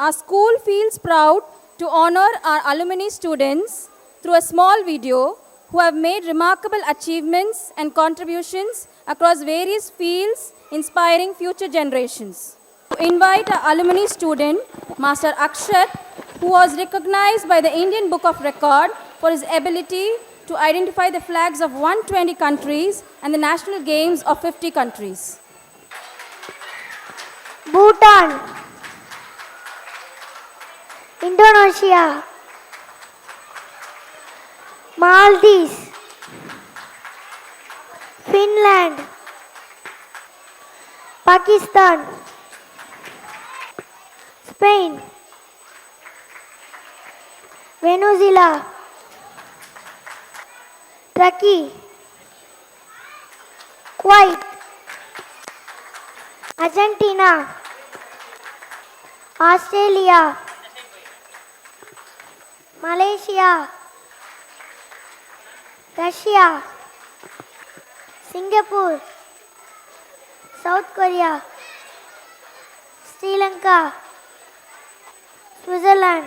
Our school feels proud to honor our alumni students through a small video who have made remarkable achievements and contributions across various fields, inspiring future generations. To invite our alumni student, Master Akshat, who was recognized by the Indian Book of Record for his ability to identify the flags of 120 countries and the national games of 50 countries. Bhutan, Indonesia, Maldives, Finland, Pakistan, Spain, Venezuela, Turkey, Kuwait, Argentina, Australia, Malaysia, Russia, Singapore, South Korea, Sri Lanka, Switzerland,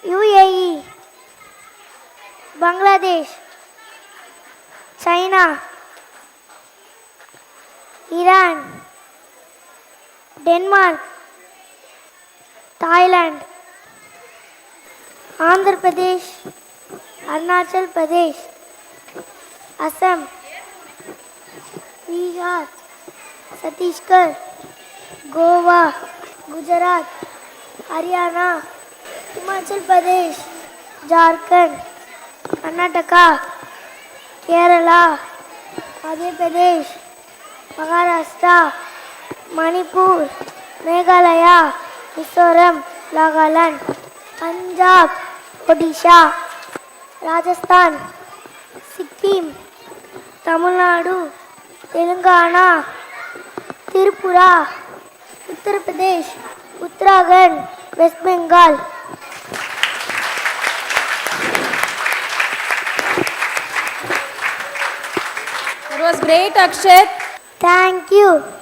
UAE, Bangladesh, China, Iran, Denmark, Thailand, Andhra Pradesh, Arunachal Pradesh, Assam, Bihar, Chhattisgarh, Goa, Gujarat, Haryana, Himachal Pradesh, Jharkhand, Karnataka, Kerala, Madhya Pradesh, Maharashtra, Manipur, Meghalaya, Mizoram, Nagaland, Punjab, Odisha, Rajasthan, Sikkim, Tamil Nadu, Telangana, Tripura, Uttar Pradesh, Uttarakhand, West Bengal. It was great, Akshat. Thank you.